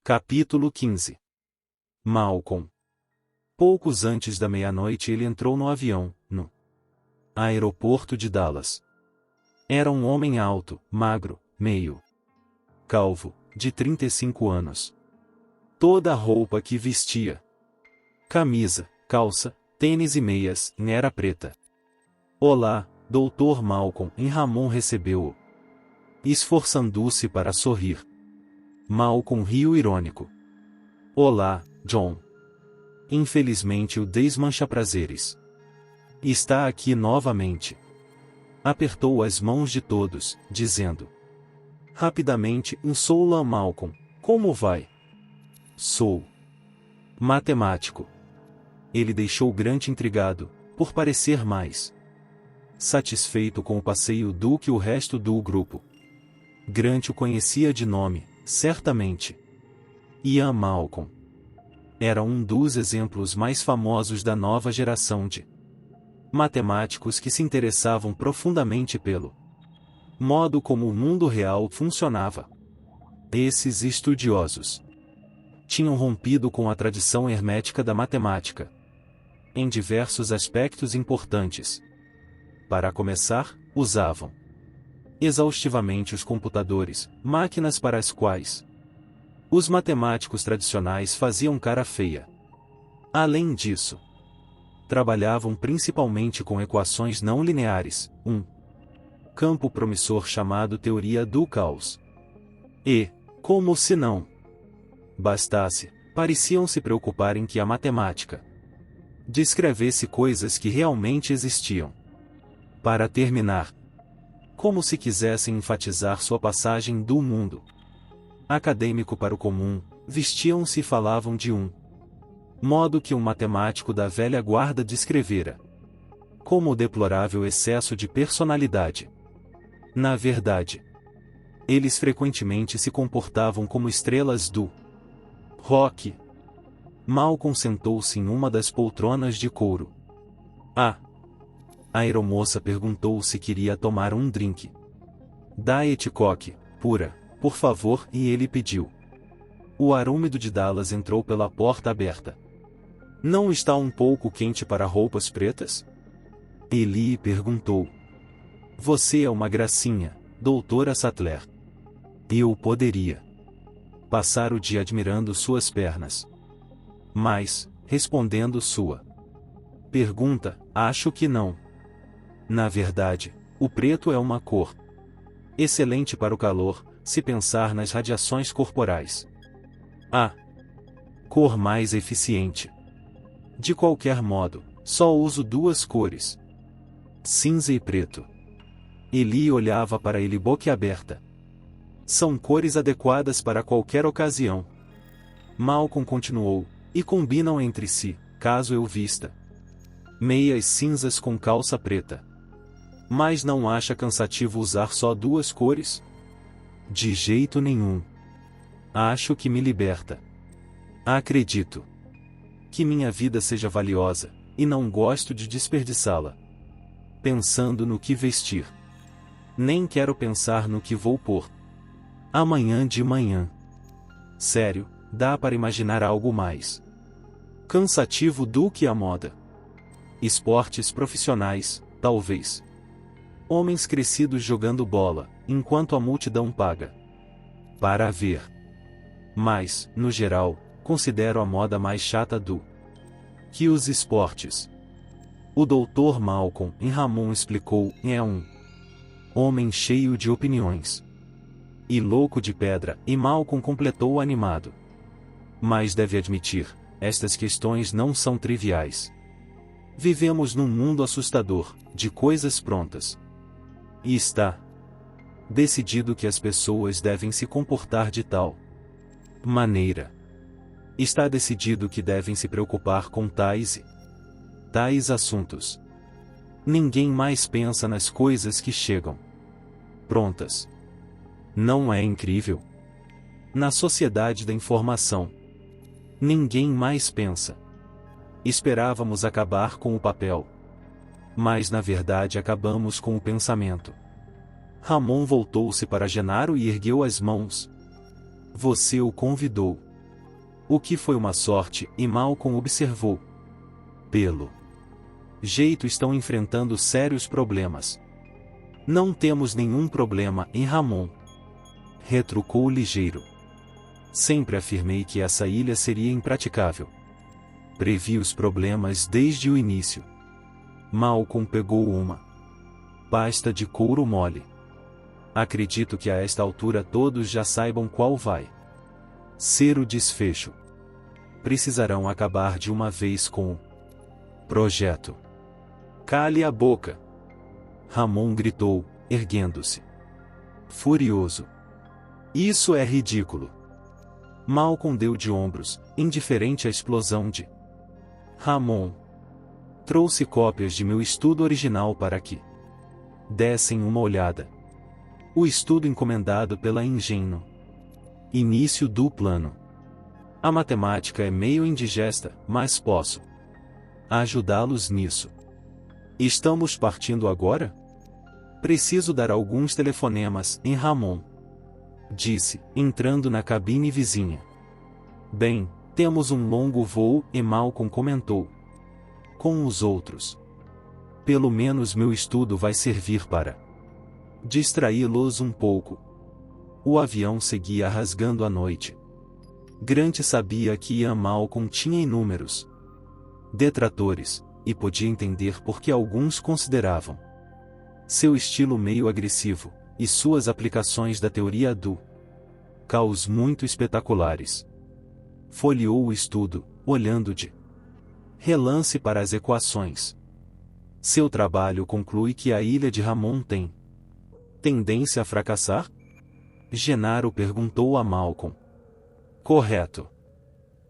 Capítulo 15. Malcolm. Poucos antes da meia-noite ele entrou no avião, no aeroporto de Dallas. Era um homem alto, magro, meio calvo, de 35 anos. Toda a roupa que vestia, camisa, calça, tênis e meias, era preta. Olá, Dr. Malcolm, e Ramon recebeu-o, esforçando-se para sorrir. Malcolm riu irônico. Olá, John. Infelizmente o desmancha-prazeres está aqui novamente. Apertou as mãos de todos, dizendo rapidamente: sou Malcolm, como vai? Sou matemático. Ele deixou Grant intrigado, por parecer mais satisfeito com o passeio do que o resto do grupo. Grant o conhecia de nome, certamente. Ian Malcolm era um dos exemplos mais famosos da nova geração de matemáticos que se interessavam profundamente pelo modo como o mundo real funcionava. Esses estudiosos tinham rompido com a tradição hermética da matemática em diversos aspectos importantes. Para começar, usavam exaustivamente os computadores, máquinas para as quais os matemáticos tradicionais faziam cara feia. Além disso, trabalhavam principalmente com equações não lineares, um campo promissor chamado teoria do caos. E, como se não bastasse, pareciam se preocupar em que a matemática descrevesse coisas que realmente existiam. Para terminar, como se quisessem enfatizar sua passagem do mundo acadêmico para o comum, vestiam-se e falavam de um modo que um matemático da velha guarda descrevera como o deplorável excesso de personalidade. Na verdade, eles frequentemente se comportavam como estrelas do rock. Malcolm sentou-se em uma das poltronas de couro. A aeromoça perguntou se queria tomar um drink. Diet Coke, pura, por favor, e ele pediu. O ar úmido de Dallas entrou pela porta aberta. Não está um pouco quente para roupas pretas? Eli perguntou. Você é uma gracinha, doutora Sattler. Eu poderia passar o dia admirando suas pernas. Mas, respondendo sua pergunta, acho que não. Na verdade, o preto é uma cor excelente para o calor, se pensar nas radiações corporais. A cor mais eficiente. De qualquer modo, só uso duas cores: cinza e preto. Eli olhava para ele boquiaberta. São cores adequadas para qualquer ocasião. Malcolm continuou, e combinam entre si, caso eu vista meias cinzas com calça preta. Mas não acha cansativo usar só duas cores? De jeito nenhum. Acho que me liberta. Acredito que minha vida seja valiosa, e não gosto de desperdiçá-la pensando no que vestir. Nem quero pensar no que vou pôr amanhã de manhã. Sério, dá para imaginar algo mais cansativo do que a moda? Esportes profissionais, talvez. Homens crescidos jogando bola, enquanto a multidão paga para ver. Mas, no geral, considero a moda mais chata do que os esportes. O Dr. Malcolm e Ramon explicou: é um homem cheio de opiniões e louco de pedra, e Malcolm completou animado. Mas deve admitir, estas questões não são triviais. Vivemos num mundo assustador, de coisas prontas. E está decidido que as pessoas devem se comportar de tal maneira. Está decidido que devem se preocupar com tais assuntos. Ninguém mais pensa nas coisas que chegam prontas. Não é incrível? Na sociedade da informação, ninguém mais pensa. Esperávamos acabar com o papel. Mas na verdade acabamos com o pensamento. Ramon voltou-se para Genaro e ergueu as mãos. Você o convidou. O que foi uma sorte, e Malcolm observou. Pelo jeito estão enfrentando sérios problemas. Não temos nenhum problema em Ramon, retrucou o ligeiro. Sempre afirmei que essa ilha seria impraticável. Previ os problemas desde o início. Malcolm pegou uma pasta de couro mole. Acredito que a esta altura todos já saibam qual vai ser o desfecho. Precisarão acabar de uma vez com o projeto. Cale a boca! Ramon gritou, erguendo-se. Furioso. Isso é ridículo. Malcolm deu de ombros, indiferente à explosão de Ramon. Trouxe cópias de meu estudo original para que dessem uma olhada. O estudo encomendado pela Engenho. Início do plano. A matemática é meio indigesta, mas posso ajudá-los nisso. Estamos partindo agora? Preciso dar alguns telefonemas em Ramon, disse, entrando na cabine vizinha. Bem, temos um longo voo, e Malcolm comentou. Com os outros. Pelo menos meu estudo vai servir para distraí-los um pouco. O avião seguia rasgando a noite. Grant sabia que Ian Malcolm tinha inúmeros detratores, e podia entender por que alguns consideravam seu estilo meio agressivo, e suas aplicações da teoria do caos muito espetaculares. Folheou o estudo, olhando de relance para as equações. Seu trabalho conclui que a ilha de Ramon tem tendência a fracassar? Genaro perguntou a Malcolm. Correto.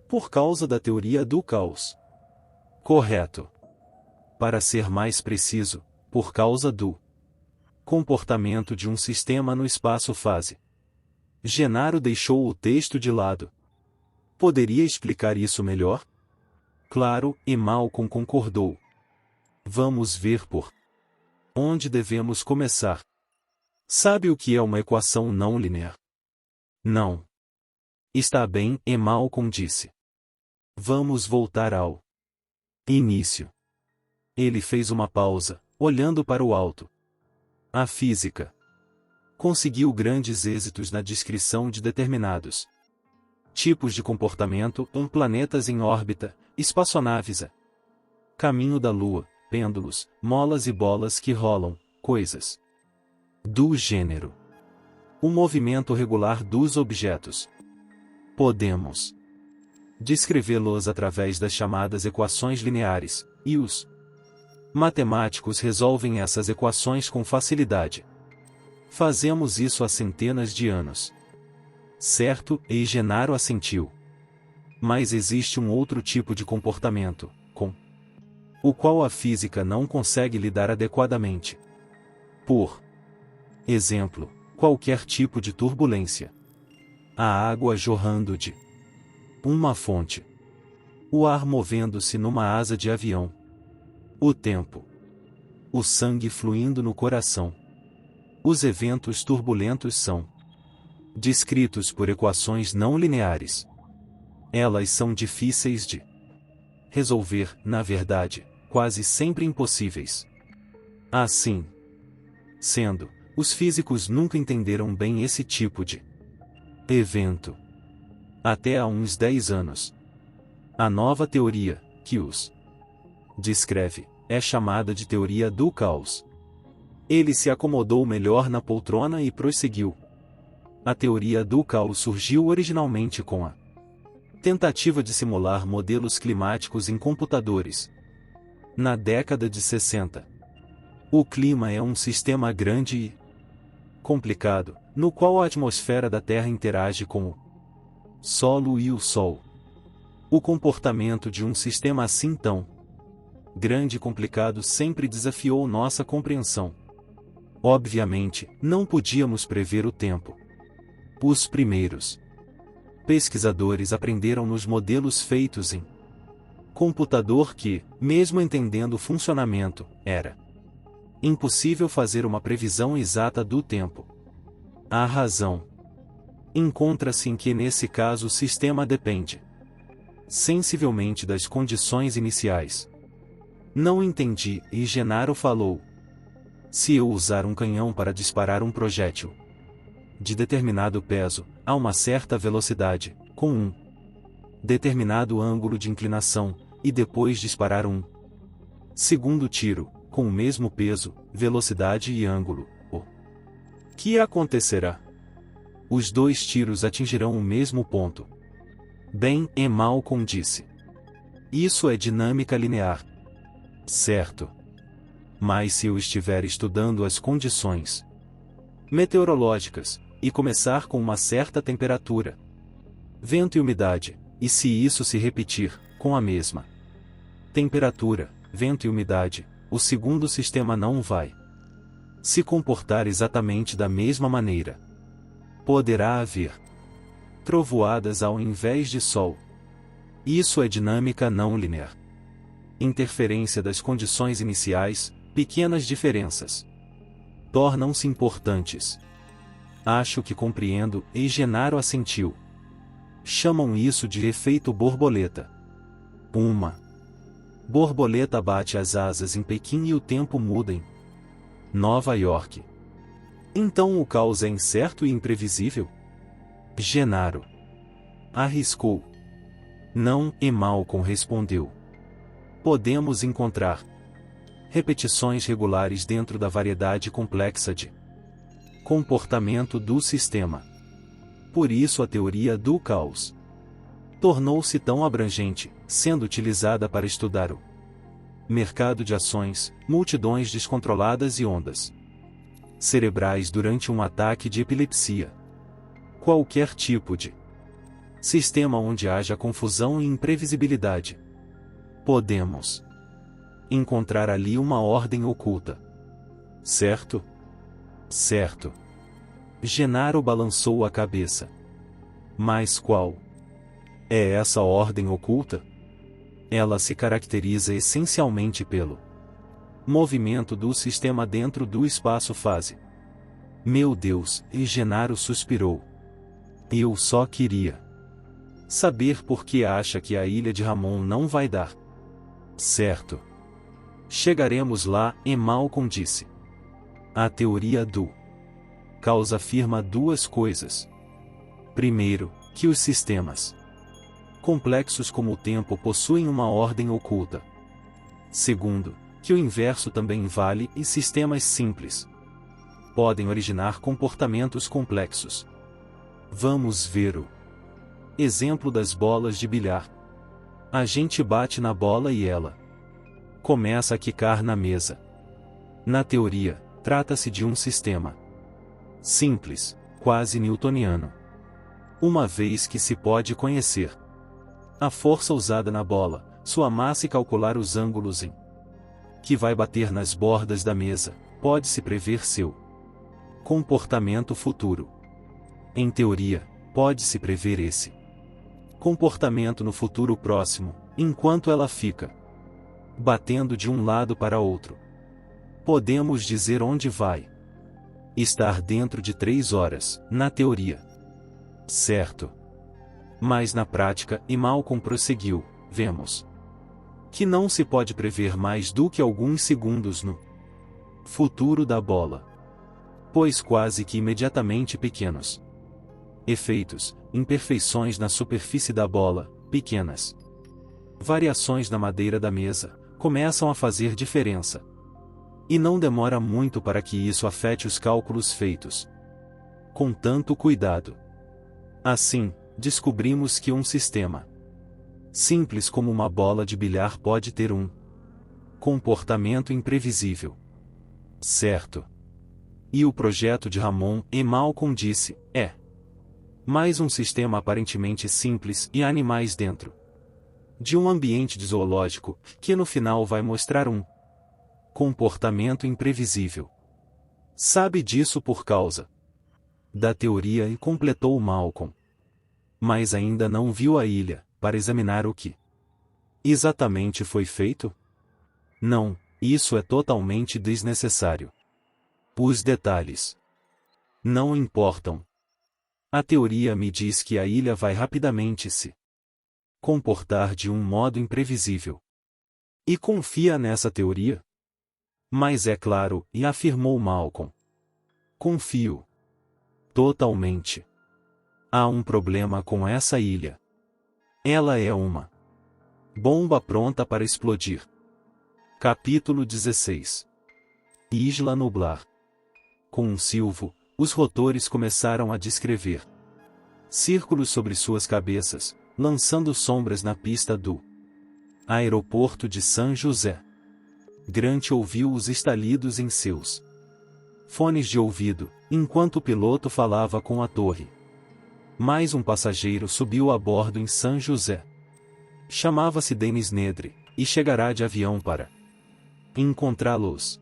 Por causa da teoria do caos. Correto. Para ser mais preciso, por causa do comportamento de um sistema no espaço-fase. Genaro deixou o texto de lado. Poderia explicar isso melhor? Claro, e Malcolm concordou. Vamos ver por onde devemos começar. Sabe o que é uma equação não linear? Não. Está bem, e Malcolm disse. Vamos voltar ao início. Ele fez uma pausa, olhando para o alto. A física conseguiu grandes êxitos na descrição de determinados tipos de comportamento, planetas em órbita, espaçonaves, caminho da Lua, pêndulos, molas e bolas que rolam, coisas do gênero. O movimento regular dos objetos. Podemos descrevê-los através das chamadas equações lineares, e os matemáticos resolvem essas equações com facilidade. Fazemos isso há centenas de anos. Certo, e Genaro assentiu. Mas existe um outro tipo de comportamento, com o qual a física não consegue lidar adequadamente. Por exemplo, qualquer tipo de turbulência. A água jorrando de uma fonte. O ar movendo-se numa asa de avião. O tempo. O sangue fluindo no coração. Os eventos turbulentos são descritos por equações não lineares. Elas são difíceis de resolver, na verdade, quase sempre impossíveis. Assim sendo, os físicos nunca entenderam bem esse tipo de evento. Até há uns 10 anos. A nova teoria, que os descreve, é chamada de teoria do caos. Ele se acomodou melhor na poltrona e prosseguiu. A teoria do caos surgiu originalmente com a tentativa de simular modelos climáticos em computadores. Na década de 60. O clima é um sistema grande e complicado, no qual a atmosfera da Terra interage com o solo e o Sol. O comportamento de um sistema assim tão grande e complicado sempre desafiou nossa compreensão. Obviamente, não podíamos prever o tempo. Os primeiros pesquisadores aprenderam nos modelos feitos em computador que, mesmo entendendo o funcionamento, era impossível fazer uma previsão exata do tempo. A razão encontra-se em que nesse caso o sistema depende sensivelmente das condições iniciais. Não entendi, e Genaro falou. Se eu usar um canhão para disparar um projétil de determinado peso, a uma certa velocidade, com um determinado ângulo de inclinação, e depois disparar um segundo tiro, com o mesmo peso, velocidade e ângulo, o que acontecerá? Os dois tiros atingirão o mesmo ponto. Bem, e Malcolm disse. Isso é dinâmica linear. Certo. Mas se eu estiver estudando as condições meteorológicas, e começar com uma certa temperatura, vento e umidade, e se isso se repetir, com a mesma temperatura, vento e umidade, o segundo sistema não vai se comportar exatamente da mesma maneira. Poderá haver trovoadas ao invés de sol. Isso é dinâmica não linear. Interferência das condições iniciais, pequenas diferenças tornam-se importantes. Acho que compreendo, e Genaro assentiu. Chamam isso de efeito borboleta. Uma borboleta bate as asas em Pequim e o tempo muda em Nova York. Então o caos é incerto e imprevisível? Genaro arriscou. Não, e Malcolm respondeu. Podemos encontrar repetições regulares dentro da variedade complexa de comportamento do sistema. Por isso a teoria do caos tornou-se tão abrangente, sendo utilizada para estudar o mercado de ações, multidões descontroladas e ondas cerebrais durante um ataque de epilepsia. Qualquer tipo de sistema onde haja confusão e imprevisibilidade. Podemos encontrar ali uma ordem oculta. Certo? Certo. Genaro balançou a cabeça. Mas qual é essa ordem oculta? Ela se caracteriza essencialmente pelo movimento do sistema dentro do espaço-fase. Meu Deus, e Genaro suspirou. Eu só queria saber por que acha que a ilha de Ramon não vai dar certo. Chegaremos lá, e Malcolm disse. A teoria do caos afirma duas coisas. Primeiro, que os sistemas complexos como o tempo possuem uma ordem oculta. Segundo, que o inverso também vale e sistemas simples podem originar comportamentos complexos. Vamos ver o exemplo das bolas de bilhar. A gente bate na bola e ela começa a quicar na mesa. Na teoria, trata-se de um sistema simples, quase newtoniano. Uma vez que se pode conhecer a força usada na bola, sua massa e calcular os ângulos em que vai bater nas bordas da mesa, pode-se prever seu comportamento futuro. Em teoria, pode-se prever esse comportamento no futuro próximo, enquanto ela fica batendo de um lado para outro. Podemos dizer onde vai estar dentro de 3 horas, na teoria. Certo. Mas na prática, e Malcolm prosseguiu, vemos que não se pode prever mais do que alguns segundos no futuro da bola, pois quase que imediatamente pequenos efeitos, imperfeições na superfície da bola, pequenas variações na madeira da mesa, começam a fazer diferença. E não demora muito para que isso afete os cálculos feitos com tanto cuidado. Assim, descobrimos que um sistema simples como uma bola de bilhar pode ter um comportamento imprevisível. Certo. E o projeto de Ramon e Malcolm disse, é mais um sistema aparentemente simples e animais dentro de um ambiente de zoológico, que no final vai mostrar um comportamento imprevisível. Sabe disso por causa da teoria, e completou Malcolm. Mas ainda não viu a ilha, para examinar o que exatamente foi feito? Não, isso é totalmente desnecessário. Os detalhes não importam. A teoria me diz que a ilha vai rapidamente se comportar de um modo imprevisível. E confia nessa teoria? Mas é claro, e afirmou Malcolm. Confio. Totalmente. Há um problema com essa ilha. Ela é uma bomba pronta para explodir. Capítulo 16. Isla Nublar. Com um silvo, os rotores começaram a descrever círculos sobre suas cabeças, lançando sombras na pista do aeroporto de San José. Grant ouviu os estalidos em seus fones de ouvido, enquanto o piloto falava com a torre. Mais um passageiro subiu a bordo em San José. Chamava-se Dennis Nedry, e chegará de avião para encontrá-los.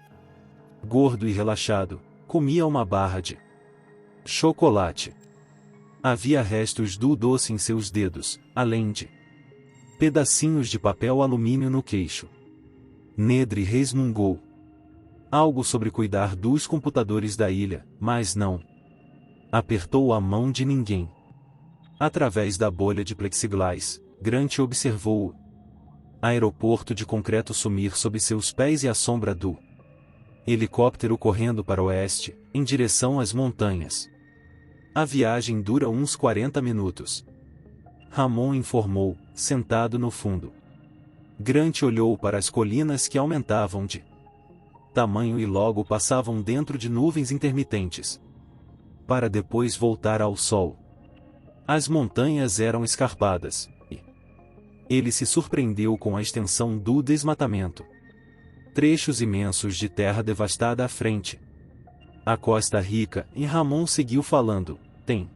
Gordo e relaxado, comia uma barra de chocolate. Havia restos do doce em seus dedos, além de pedacinhos de papel alumínio no queixo. Nedry resmungou algo sobre cuidar dos computadores da ilha, mas não apertou a mão de ninguém. Através da bolha de plexiglass, Grant observou o aeroporto de concreto sumir sob seus pés e a sombra do helicóptero correndo para o oeste, em direção às montanhas. A viagem dura uns 40 minutos. Ramon informou, sentado no fundo. Grant olhou para as colinas que aumentavam de tamanho e logo passavam dentro de nuvens intermitentes, para depois voltar ao sol. As montanhas eram escarpadas, e ele se surpreendeu com a extensão do desmatamento. Trechos imensos de terra devastada à frente. A Costa Rica, e Ramon seguiu falando, tem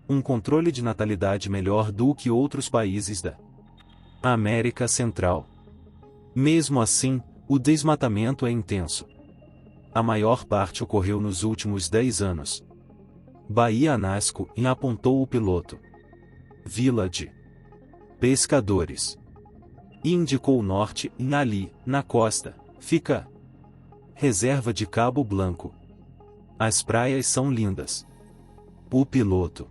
um controle de natalidade melhor do que outros países da América Central. Mesmo assim, o desmatamento é intenso. A maior parte ocorreu nos últimos 10 anos. Bahia Nasco, e apontou o piloto. Vila de pescadores. E indicou o norte, e ali, na costa, fica reserva de Cabo Blanco. As praias são lindas. O piloto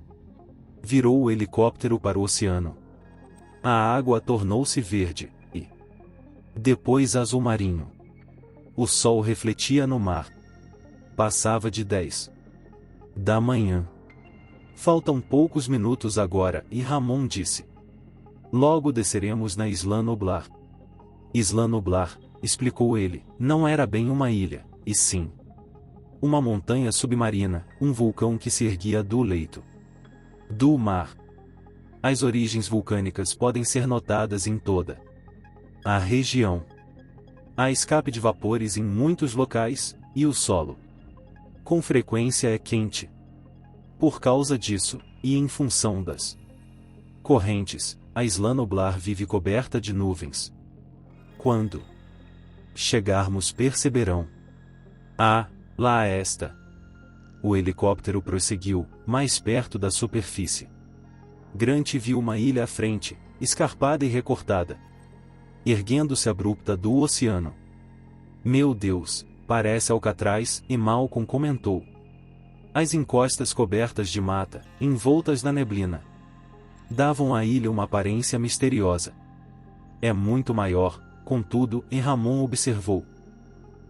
virou o helicóptero para o oceano. A água tornou-se verde, e depois azul marinho. O sol refletia no mar. Passava de 10 da manhã. Faltam poucos minutos agora, e Ramon disse. Logo desceremos na Isla Nublar. Isla Nublar, explicou ele, não era bem uma ilha, e sim uma montanha submarina, um vulcão que se erguia do leito do mar. As origens vulcânicas podem ser notadas em toda a região. Há escape de vapores em muitos locais, e o solo com frequência é quente. Por causa disso, e em função das correntes, a Isla Nublar vive coberta de nuvens. Quando chegarmos perceberão. Ah, lá está. O helicóptero prosseguiu, mais perto da superfície. Grant viu uma ilha à frente, escarpada e recortada, erguendo-se abrupta do oceano. Meu Deus, parece Alcatraz, e Malcolm comentou. As encostas cobertas de mata, envoltas na neblina, davam à ilha uma aparência misteriosa. É muito maior, contudo, e Ramon observou.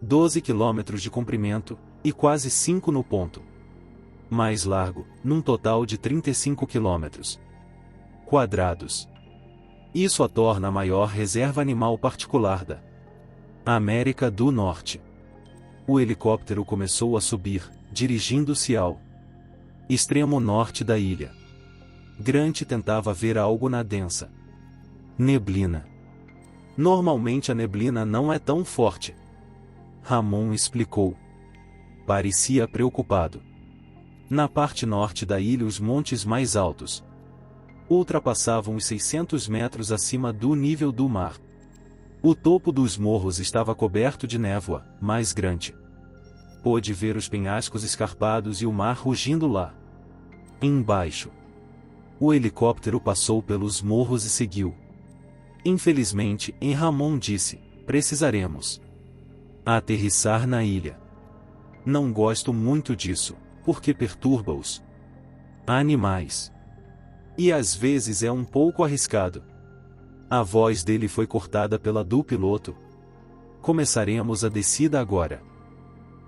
12 quilômetros de comprimento, e quase 5 no ponto mais largo, num total de 35 quilômetros quadrados. Isso a torna a maior reserva animal particular da América do Norte. O helicóptero começou a subir, dirigindo-se ao extremo norte da ilha. Grant tentava ver algo na densa neblina. Normalmente a neblina não é tão forte. Ramon explicou. Parecia preocupado. Na parte norte da ilha os montes mais altos ultrapassavam os 600 metros acima do nível do mar. O topo dos morros estava coberto de névoa, mas Grant pôde ver os penhascos escarpados e o mar rugindo lá embaixo. O helicóptero passou pelos morros e seguiu. Infelizmente, Ramon disse, precisaremos aterrissar na ilha. Não gosto muito disso, porque perturba os animais. E às vezes é um pouco arriscado. A voz dele foi cortada pela do piloto. Começaremos a descida agora.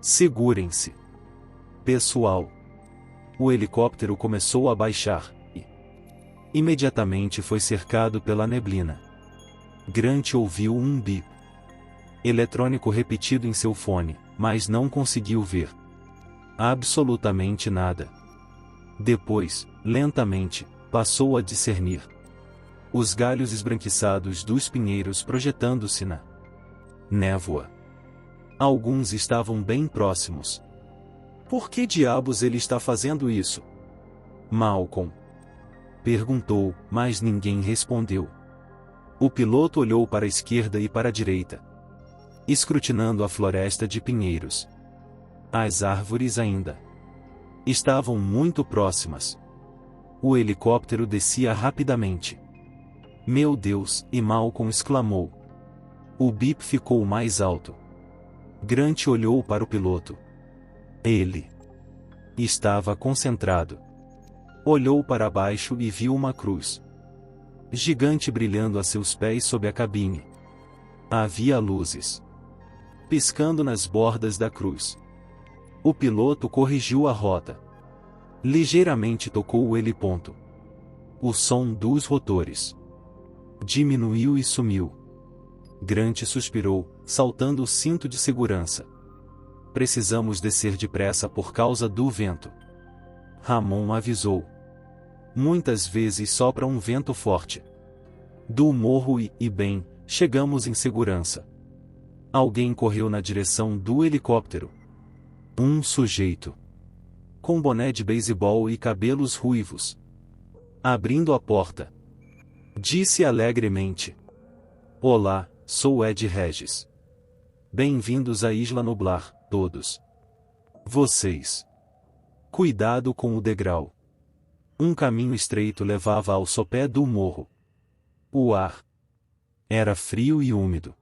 Segurem-se. Pessoal. O helicóptero começou a baixar, e imediatamente foi cercado pela neblina. Grant ouviu um bip eletrônico repetido em seu fone, mas não conseguiu ver absolutamente nada. Depois, lentamente, passou a discernir os galhos esbranquiçados dos pinheiros projetando-se na névoa. Alguns estavam bem próximos. Por que diabos ele está fazendo isso? Malcolm perguntou, mas ninguém respondeu. O piloto olhou para a esquerda e para a direita, escrutinando a floresta de pinheiros. As árvores ainda estavam muito próximas. O helicóptero descia rapidamente. Meu Deus! E Malcolm exclamou. O bip ficou mais alto. Grant olhou para o piloto. Ele estava concentrado. Olhou para baixo e viu uma cruz gigante brilhando a seus pés sob a cabine. Havia luzes piscando nas bordas da cruz. O piloto corrigiu a rota. Ligeiramente tocou o heliponto. O som dos rotores diminuiu e sumiu. Grant suspirou, saltando o cinto de segurança. Precisamos descer depressa por causa do vento. Ramon avisou. Muitas vezes sopra um vento forte. Do morro e bem, chegamos em segurança. Alguém correu na direção do helicóptero. Um sujeito com boné de beisebol e cabelos ruivos. Abrindo a porta, disse alegremente. Olá, sou Ed Regis. Bem-vindos à Isla Nublar, todos. Vocês. Cuidado com o degrau. Um caminho estreito levava ao sopé do morro. O ar era frio e úmido.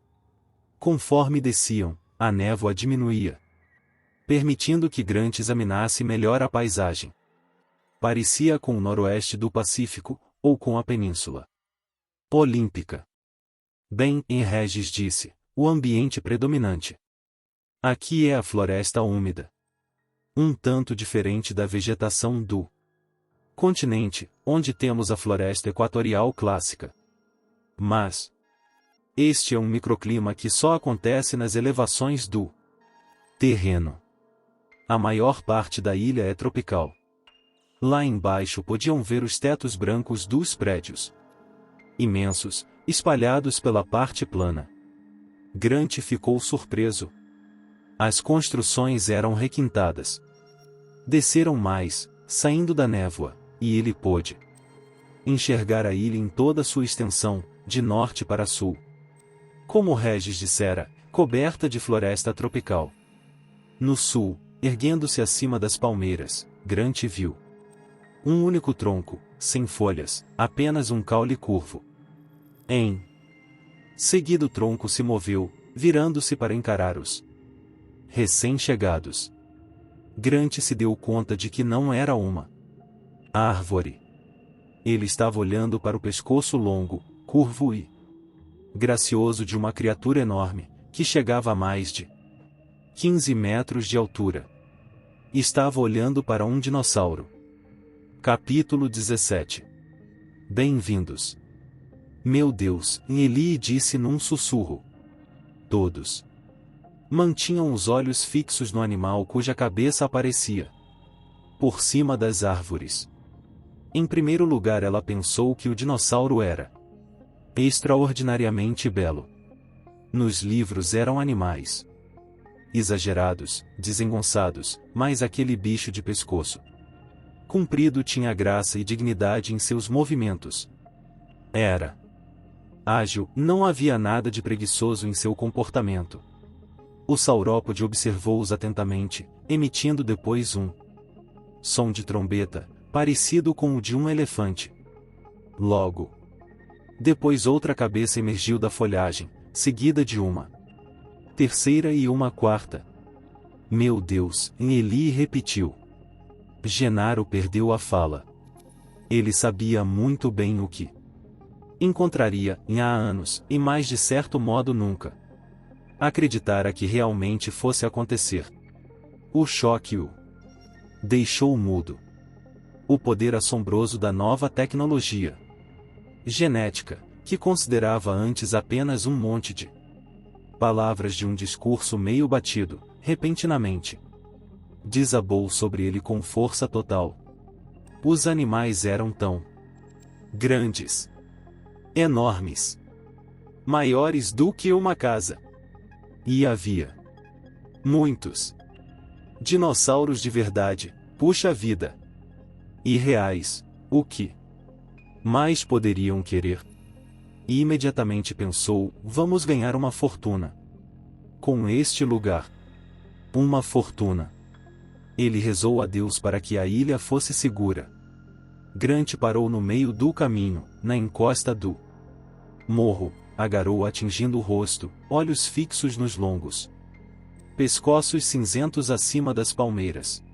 Conforme desciam, a névoa diminuía, permitindo que Grant examinasse melhor a paisagem. Parecia com o noroeste do Pacífico, ou com a Península Olímpica. Bem, em Regis disse, o ambiente predominante aqui é a floresta úmida. Um tanto diferente da vegetação do continente, onde temos a floresta equatorial clássica. Mas este é um microclima que só acontece nas elevações do terreno. A maior parte da ilha é tropical. Lá embaixo podiam ver os tetos brancos dos prédios imensos, espalhados pela parte plana. Grant ficou surpreso. As construções eram requintadas. Desceram mais, saindo da névoa, e ele pôde enxergar a ilha em toda sua extensão, de norte para sul. Como Regis dissera, coberta de floresta tropical. No sul, erguendo-se acima das palmeiras, Grant viu um único tronco, sem folhas, apenas um caule curvo. Em seguida o tronco se moveu, virando-se para encarar os recém-chegados. Grant se deu conta de que não era uma árvore. Ele estava olhando para o pescoço longo, curvo e gracioso de uma criatura enorme, que chegava a mais de 15 metros de altura. Estava olhando para um dinossauro. Capítulo 17. Bem-vindos. Meu Deus, Eli disse num sussurro. Todos mantinham os olhos fixos no animal cuja cabeça aparecia por cima das árvores. Em primeiro lugar, ela pensou que o dinossauro era extraordinariamente belo. Nos livros eram animais exagerados, desengonçados, mas aquele bicho de pescoço comprido tinha graça e dignidade em seus movimentos. Era ágil, não havia nada de preguiçoso em seu comportamento. O saurópode observou-os atentamente, emitindo depois um som de trombeta, parecido com o de um elefante. Logo depois outra cabeça emergiu da folhagem, seguida de uma terceira e uma quarta. Meu Deus, Eli repetiu. Genaro perdeu a fala. Ele sabia muito bem o que Encontraria, há anos, e mais de certo modo nunca acreditara que realmente fosse acontecer. O choque o deixou mudo. O poder assombroso da nova tecnologia genética, que considerava antes apenas um monte de palavras de um discurso meio batido, repentinamente desabou sobre ele com força total. Os animais eram tão grandes, enormes, maiores do que uma casa. E havia muitos dinossauros de verdade, puxa vida, e reais, o que mais poderiam querer? E imediatamente pensou, vamos ganhar uma fortuna com este lugar. Uma fortuna. Ele rezou a Deus para que a ilha fosse segura. Grant parou no meio do caminho, na encosta do morro, a garoa atingindo o rosto, olhos fixos nos longos pescoços cinzentos acima das palmeiras.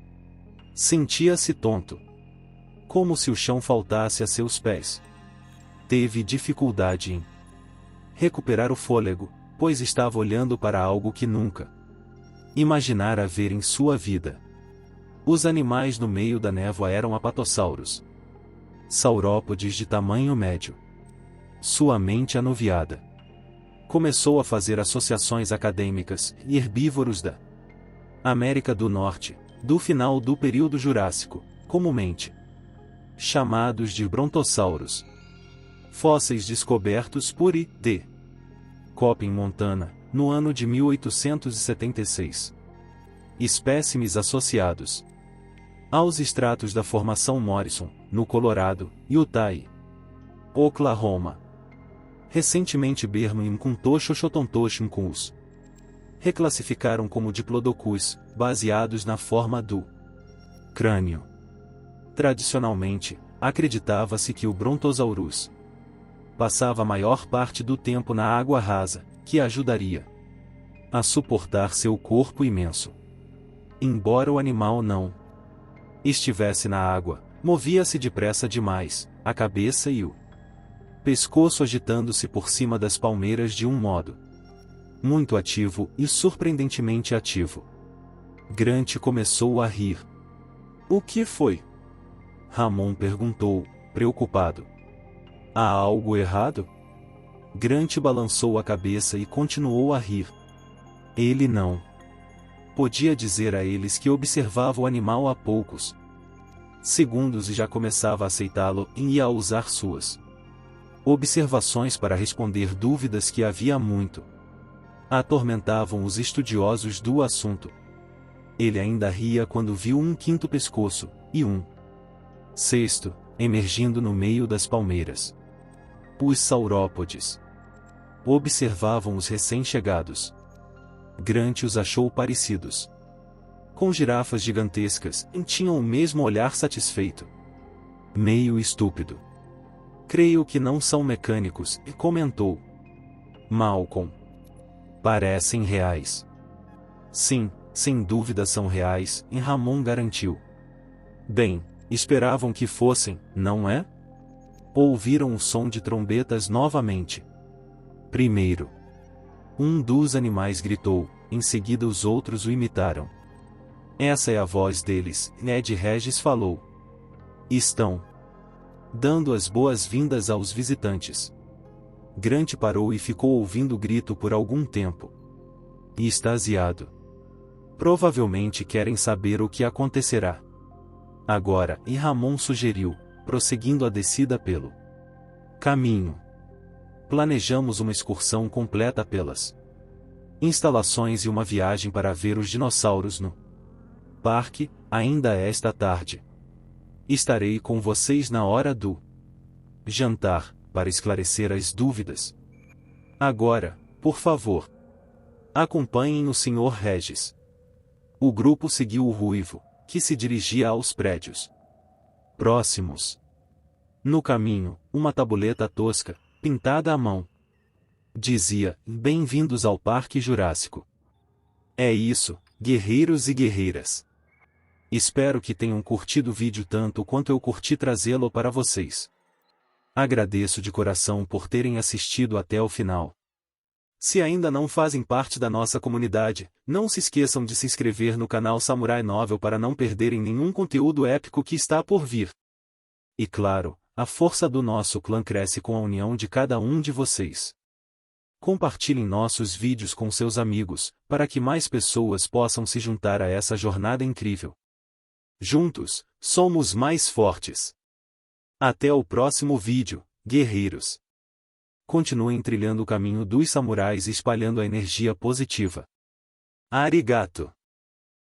Sentia-se tonto. Como se o chão faltasse a seus pés. Teve dificuldade em recuperar o fôlego, pois estava olhando para algo que nunca imaginara ver em sua vida. Os animais no meio da névoa eram apatossauros. Saurópodes de tamanho médio. Sua mente anuviada começou a fazer associações acadêmicas e herbívoros da América do Norte, do final do período Jurássico, comumente chamados de brontossauros. Fósseis descobertos por I.D. Cope em Montana, no ano de 1876. Espécimes associados aos estratos da Formação Morrison, no Colorado, Utah e Oklahoma. Recentemente Birmingham com Toshoshontoshim com os reclassificaram como Diplodocus, baseados na forma do crânio. Tradicionalmente, acreditava-se que o Brontosaurus passava a maior parte do tempo na água rasa, que ajudaria a suportar seu corpo imenso. Embora o animal não estivesse na água, movia-se depressa demais, a cabeça e o pescoço agitando-se por cima das palmeiras de um modo muito ativo e surpreendentemente ativo. Grant começou a rir. O que foi? Ramon perguntou, preocupado. Há algo errado? Grant balançou a cabeça e continuou a rir. Ele não podia dizer a eles que observava o animal há poucos segundos e já começava a aceitá-lo e ia usar suas observações para responder dúvidas que havia muito atormentavam os estudiosos do assunto. Ele ainda ria quando viu um quinto pescoço, e um sexto, emergindo no meio das palmeiras. Os saurópodes observavam os recém-chegados. Grant os achou parecidos com girafas gigantescas, e tinham o mesmo olhar satisfeito. Meio estúpido. Creio que não são mecânicos, e comentou. Malcolm. Parecem reais. Sim, sem dúvida são reais, e Ramon garantiu. Bem, esperavam que fossem, não é? Ouviram o som de trombetas novamente. Primeiro, um dos animais gritou, em seguida os outros o imitaram. Essa é a voz deles, Ned Regis falou. Estão dando as boas-vindas aos visitantes. Grant parou e ficou ouvindo o grito por algum tempo. Extasiado. Provavelmente querem saber o que acontecerá agora, e Ramon sugeriu, prosseguindo a descida pelo caminho. Planejamos uma excursão completa pelas instalações e uma viagem para ver os dinossauros no parque, ainda esta tarde. Estarei com vocês na hora do jantar, para esclarecer as dúvidas. Agora, por favor, acompanhem o Sr. Regis. O grupo seguiu o ruivo, que se dirigia aos prédios próximos. No caminho, uma tabuleta tosca, pintada à mão, dizia, bem-vindos ao Parque Jurássico. É isso, guerreiros e guerreiras. Espero que tenham curtido o vídeo tanto quanto eu curti trazê-lo para vocês. Agradeço de coração por terem assistido até o final. Se ainda não fazem parte da nossa comunidade, não se esqueçam de se inscrever no canal Samurai Novel para não perderem nenhum conteúdo épico que está por vir. E claro, a força do nosso clã cresce com a união de cada um de vocês. Compartilhem nossos vídeos com seus amigos, para que mais pessoas possam se juntar a essa jornada incrível. Juntos, somos mais fortes. Até o próximo vídeo, guerreiros. Continuem trilhando o caminho dos samurais e espalhando a energia positiva. Arigato.